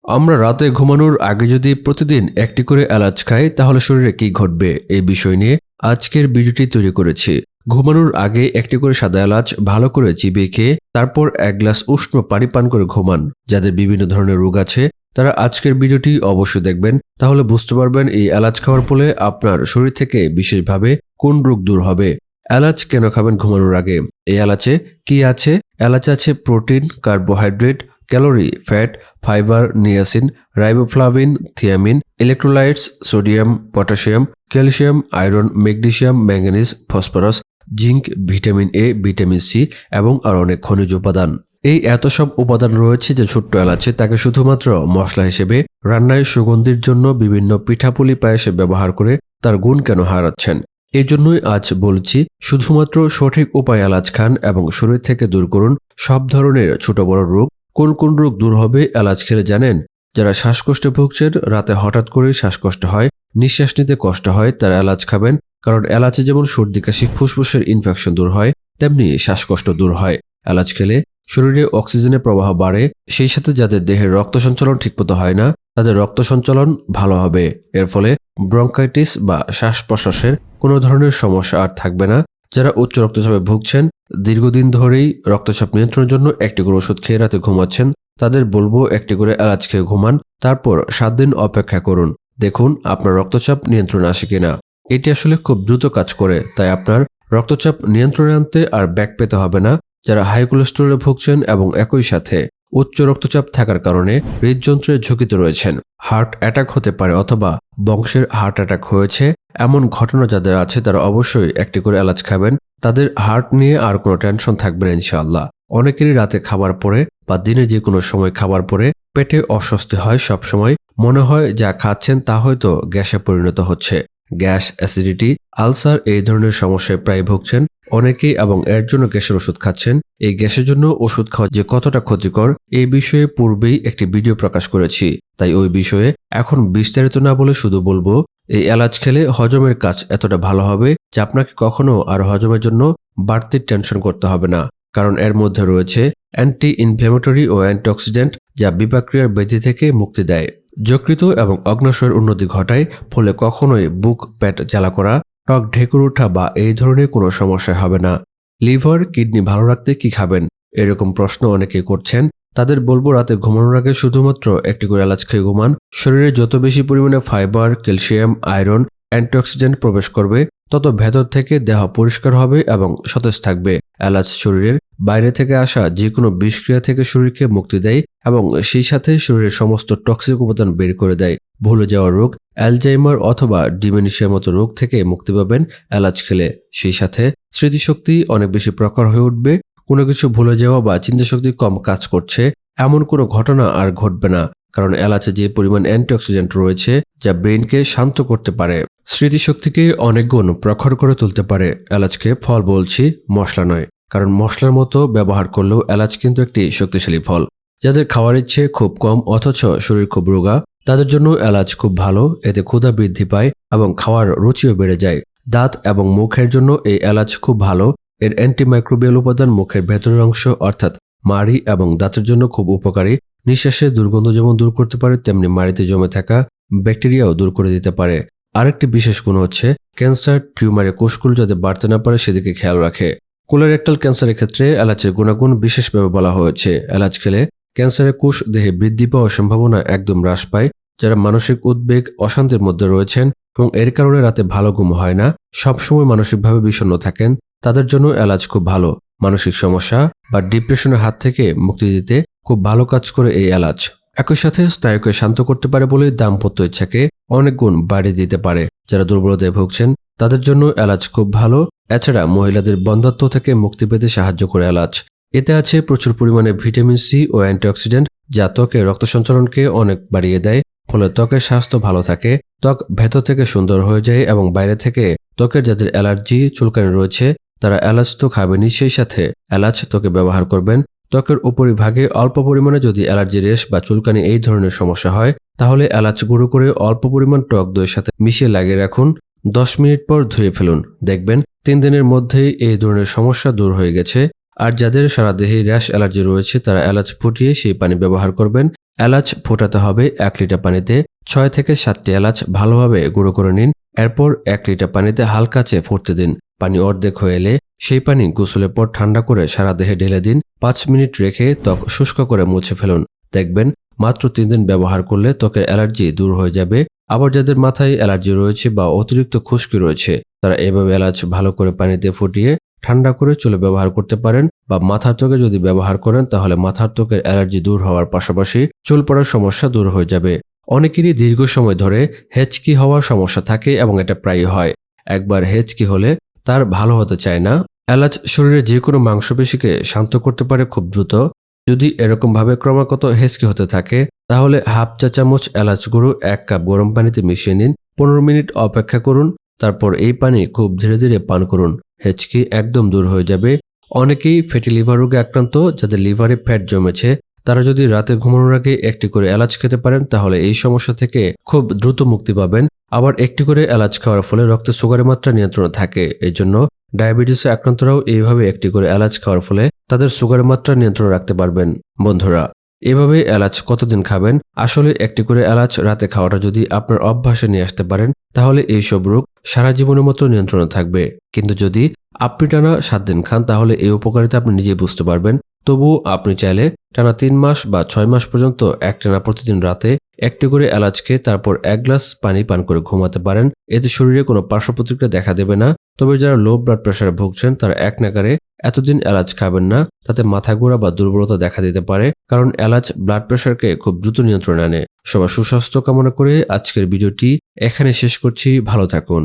আমরা রাতে ঘুমানোর আগে যদি প্রতিদিন একটি করে এলাচ খাই তাহলে শরীরে কি ঘটবে এই বিষয় নিয়ে আজকের ভিডিওটি তৈরি করেছি। ঘুমানোর আগে একটি করে সাদা এলাচ ভালো করে চিবিয়ে খেয়ে তারপর এক গ্লাস উষ্ণ পানি পান করে ঘুমান। যাদের বিভিন্ন ধরনের রোগ আছে তারা আজকের ভিডিওটি অবশ্যই দেখবেন, তাহলে বুঝতে পারবেন এই এলাচ খাওয়ার ফলে আপনার শরীর থেকে বিশেষভাবে কোন রোগ দূর হবে। এলাচ কেন খাবেন ঘুমানোর আগে? এই এলাচে কি আছে? এলাচে আছে protein, carbohydrate, calorie, fat, fibre, niacin, riboflavin, thiamine, electrolytes, sodium, potassium, calcium, iron, magnesium, manganese, phosphorus, zinc, vitamin A, vitamin C এবং আরও অনেক খনিজ উপাদান। এই এত সব উপাদান রয়েছে যে ছোট্ট এলাচে তাকে শুধুমাত্র মশলা হিসেবে রান্নায় সুগন্ধির জন্য বিভিন্ন পিঠাপুলি পায়েসে ব্যবহার করে তার গুণ কেন হারাচ্ছেন। এই জন্যই আজ বলছি শুধুমাত্র সঠিক উপায়ে এলাচ খান এবং শরীর থেকে দূর করুন সব ধরনের ছোট বড় রোগ। কোন কোন রোগ দূর হবে এলাচ খেলে জানেন? যারা শ্বাসকষ্টে ভুগছেন, রাতে হঠাৎ করে শ্বাসকষ্ট হয়, নিঃশ্বাস নিতে কষ্ট হয়, তারা এলাচ খাবেন। কারণ এলাচে যেমন সর্দি কাশি ফুসফুসের ইনফেকশন দূর হয়, তেমনি শ্বাসকষ্ট দূর হয়। এলাচ খেলে শরীরে অক্সিজেনের প্রবাহ বাড়ে, সেই সাথে যাদের দেহের রক্ত সঞ্চালন ঠিকমতো হয় না তাদের রক্ত সঞ্চালন ভালো হবে। এর ফলে ব্রঙ্কাইটিস বা শ্বাস প্রশ্বাসের কোনো ধরনের সমস্যা আর থাকবে না। যারা উচ্চ রক্তচাপে ভুগছেন, দীর্ঘদিন ধরেই রক্তচাপ নিয়ন্ত্রণের জন্য একটি করে ওষুধ খেয়ে রাতে ঘুমাচ্ছেন, তাদের বলবো একটি করে এলাচ খেয়ে ঘুমান, তারপর 7 দিন অপেক্ষা করুন, দেখুন আপনার রক্তচাপ নিয়ন্ত্রণে আসে কিনা। এটি আসলে খুব দ্রুত কাজ করে, তাই আপনার রক্তচাপ নিয়ন্ত্রণে আনতে আর ব্যাক পেতে হবে না। যারা হাই কোলেস্টেরলে ভুগছেন এবং একই সাথে উচ্চ রক্তচাপ থাকার কারণে হৃদযন্ত্রের ঝুঁকিতে রয়েছেন, হার্ট অ্যাটাক হতে পারে অথবা বংশের হার্ট অ্যাটাক হয়েছে এমন ঘটনা যাদের আছে, তারা অবশ্যই একটি করে এলাচ খাবেন। তাদের হার্ট নিয়ে আর কোনো টেনশন থাকবে না ইনশাআল্লাহ। অনেকেরই রাতে খাবার পরে বা দিনে যে কোনো সময় খাবার পরে পেটে অস্বস্তি হয়, সব সময় মনে হয় যা খাচ্ছেন তা হয়তো গ্যাসে পরিণত হচ্ছে। গ্যাস, অ্যাসিডিটি, আলসার এই ধরনের সমস্যায় প্রায় ভুগছেন অনেকেই এবং এর জন্য গ্যাসের ওষুধ খাচ্ছেন। এই গ্যাসের জন্য ওষুধ খাওয়া যে কতটা ক্ষতিকর এই বিষয়ে পূর্বেই একটি ভিডিও প্রকাশ করেছি, তাই ওই বিষয়ে এখন বিস্তারিত না বলে শুধু বলবো এই এলাচ খেলে হজমের কাজ এতটা ভালো হবে যে আপনাকে কখনো আর হজমের জন্য বাড়তি টেনশন করতে হবে না। কারণ এর মধ্যে রয়েছে অ্যান্টি ইনফ্ল্যামেটরি ও অ্যান্টিঅক্সিডেন্ট যা বিপাকক্রিয়ার ব্যাধি থেকে মুক্তি দেয়, যকৃত এবং অগ্ন্যাশয়ের উন্নতি ঘটায়, ফলে কখনোই বুক পেট জ্বালা করা, টক ঢেকুর ওঠা বা এই ধরনের কোনো সমস্যা হবে না। লিভার, কিডনি ভালো রাখতে কি খাবেন এরকম প্রশ্ন অনেকেই করছেন, তাদের বলবো রাতে ঘুমানোর আগে শুধুমাত্র একটি করে এলাচ খেয়ে ঘুমান। শরীরে যত বেশি পরিমাণে ফাইবার, ক্যালসিয়াম, আয়রন, অ্যান্টিঅক্সিডেন্ট প্রবেশ করবে তত ভেতর থেকে দেহ পরিষ্কার হবে এবং সতেজ থাকবে। এলাচ শরীরের বাইরে থেকে আসা যে কোনো বিষক্রিয়া থেকে শরীরকে মুক্তি দেয় এবং সেই সাথে শরীরের সমস্ত টক্সিক উপাদান বের করে দেয়। ভুলে যাওয়ার রোগ, অ্যালজাইমার অথবা ডিমেনশিয়ার মতো রোগ থেকে মুক্তি পাবেন এলাচ খেলে। সেই সাথে স্মৃতিশক্তি অনেক বেশি প্রখর হয়ে উঠবে। কোনো কিছু ভুলে যাওয়া বা চিন্তাশক্তি কম কাজ করছে এমন কোনো ঘটনা আর ঘটবে না, কারণ এলাচে যে পরিমাণ অ্যান্টিঅক্সিডেন্ট রয়েছে যা ব্রেইনকে শান্ত করতে পারে, স্মৃতিশক্তিকে অনেক গুণ প্রখর করে তুলতে পারে। এলাচকে ফল বলছি, মশলা নয়, কারণ মশলার মতো ব্যবহার করলেও এলাচ কিন্তু একটি শক্তিশালী ফল। যাদের খাওয়ার ইচ্ছে খুব কম অথচ শরীর খুব রোগা, তাদের জন্য এলাচ খুব ভালো। এতে ক্ষুধা বৃদ্ধি পায় এবং খাওয়ার রুচিও বেড়ে যায়। দাঁত এবং মুখের জন্য এই এলাচ খুব ভালো। এর অ্যান্টিমাইক্রোবিয়াল উপাদান মুখের ভেতরের অংশ অর্থাৎ মাড়ি এবং দাঁতের জন্য খুব উপকারী। নিঃশ্বাসের দুর্গন্ধ যেমন দূর করতে পারে, তেমনি মাড়িতে জমে থাকা ব্যাকটেরিয়াও দূর করে দিতে পারে। আরেকটি বিশেষ গুণ হচ্ছে ক্যান্সার, টিউমারের কোষগুলো যাতে বাড়তে না পারে সেদিকে খেয়াল রাখে। কোলোরেক্টাল ক্যান্সারের ক্ষেত্রে এলাচের গুণাগুণ বিশেষভাবে বলা হয়েছে। এলাচ খেলে ক্যান্সারের কোষ দেহে বৃদ্ধি পাওয়ার সম্ভাবনা একদম হ্রাস পায়। যারা মানসিক উদ্বেগ, অশান্তির মধ্যে রয়েছেন এবং এর কারণে রাতে ভালো ঘুম হয় না, সবসময় মানসিকভাবে বিষণ্ণ থাকেন, তাদের জন্য এলাচ খুব ভালো। মানসিক সমস্যা বা ডিপ্রেশনের হাত থেকে মুক্তি দিতে খুব ভালো কাজ করে এই এলাচ। একই সাথে স্নায়ুকে শান্ত করতে পারে বলে দাম্পত্য ইচ্ছাকে অনেক গুণ বাড়িয়ে দিতে পারে। যারা দুর্বলতায় ভুগছেন তাদের জন্য এলাচ খুব ভালো। এছাড়া মহিলাদের বন্ধ্যাত্ব থেকে মুক্তি পেতে সাহায্য করে এলাচ। এতে আছে প্রচুর পরিমাণে ভিটামিন সি ও অ্যান্টিঅক্সিডেন্ট যা ত্বকের রক্ত সঞ্চালনকে অনেক বাড়িয়ে দেয়, ফলে ত্বকের স্বাস্থ্য ভালো থাকে। ত্বক ভেতর থেকে সুন্দর হয়ে যায় এবং বাইরে থেকে ত্বকের যাদের অ্যালার্জি, চুলকানি রয়েছে তারা এলাচ তো খাবেনই, সেই সাথে এলাচ ত্বকে ব্যবহার করবেন। ত্বকের উপরিভাগে অল্প পরিমাণে যদি অ্যালার্জি, রেশ বা চুলকানি এই ধরনের সমস্যা হয় তাহলে এলাচ গুঁড়ো করে অল্প পরিমাণ টক দইয়ের সাথে মিশিয়ে লাগিয়ে রাখুন। 10 মিনিট পর ধুয়ে ফেলুন, দেখবেন 3 দিনের মধ্যেই এই ধরনের সমস্যা দূর হয়ে গেছে। আর যাদের সারা দেহে র্যাশ, অ্যালার্জি রয়েছে তারা এলাচ ফুটিয়ে সেই পানি ব্যবহার করবেন। এলাচ ফোটাতে হবে 1 লিটার পানিতে। 6 থেকে 7টি এলাচ ভালোভাবে গুঁড়ো করে নিন। এরপর 1 লিটার পানিতে হালকা আঁচে ফুটতে দিন। পানি অর্ধেক হয়ে এলে সেই পানি গোসলের পর ঠান্ডা করে সারা দেহে ঢেলে দিন। 5 মিনিট রেখে ত্বক শুষ্ক করে মুছে ফেলুন। দেখবেন মাত্র 3 দিন ব্যবহার করলে ত্বকের অ্যালার্জি দূর হয়ে যাবে। আবার যাদের মাথায় অ্যালার্জি রয়েছে বা অতিরিক্ত খুশকি রয়েছে তারা এভাবে এলাচ ভালো করে পানিতে ফুটিয়ে ঠান্ডা করে চুলে ব্যবহার করতে পারেন, বা মাথার ত্বকে যদি ব্যবহার করেন তাহলে মাথার ত্বকের অ্যালার্জি দূর হওয়ার পাশাপাশি চুল পড়ার সমস্যা দূর হয়ে যাবে। অনেকেরই দীর্ঘ সময় ধরে হেঁচকি হওয়ার সমস্যা থাকে এবং এটা প্রায়ই হয়। একবার হেঁচকি হলে তার ভালো হতে চায় না। এলাচ শরীরের যে কোনো মাংসপেশিকে শান্ত করতে পারে খুব দ্রুত। যদি এরকমভাবে ক্রমাগত হেঁচকি হতে থাকে তাহলে হাফ চা চামচ এলাচ গুঁড়ো 1 কাপ গরম পানিতে মিশিয়ে নিন। 15 মিনিট অপেক্ষা করুন। তারপর এই পানি খুব ধীরে ধীরে পান করুন। হেঁচকি একদম দূর হয়ে যাবে। অনেকেই ফ্যাটি লিভার রোগে আক্রান্ত, যাদের লিভারে ফ্যাট জমেছে, তারা যদি রাতে ঘুমানোর আগে 1টি করে এলাচ খেতে পারেন তাহলে এই সমস্যা থেকে খুব দ্রুত মুক্তি পাবেন। আবার 1টি করে এলাচ খাওয়ার ফলে রক্তে সুগারের মাত্রা নিয়ন্ত্রণে থাকে। এই জন্য ডায়াবেটিসে আক্রান্তরাও এইভাবে 1টি করে এলাচ খাওয়ার ফলে তাদের সুগারের মাত্রা নিয়ন্ত্রণে রাখতে পারবেন। বন্ধুরা, এভাবে এলাচ কতদিন খাবেন? আসলে 1টি করে এলাচ রাতে খাওয়াটা যদি আপনার অভ্যাসে নিয়ে আসতে পারেন তাহলে এইসব রোগ সারা জীবনের মতো নিয়ন্ত্রণে থাকবে। কিন্তু যদি আপনি টানা 7 দিন খান তাহলে এই উপকারিতা আপনি নিজেই বুঝতে পারবেন। তবুও আপনি চাইলে টানা 3 মাস বা 6 মাস পর্যন্ত একটানা প্রতিদিন রাতে 1টি করে এলাচ খেয়ে তারপর 1 গ্লাস পানি পান করে ঘুমাতে পারেন। এতে শরীরে কোনো পার্শ্ব প্রতিক্রিয়া দেখা দেবে না। তবে যারা লো ব্লাড প্রেশারে ভুগছেন তারা এক নাগারে এতদিন এলাচ খাবেন না, তাতে মাথা ঘোরা বা দুর্বলতা দেখা দিতে পারে, কারণ এলাচ ব্লাড প্রেশারকে খুব দ্রুত নিয়ন্ত্রণে আনে। সবার সুস্বাস্থ্য কামনা করে আজকের ভিডিওটি এখানে শেষ করছি। ভালো থাকুন।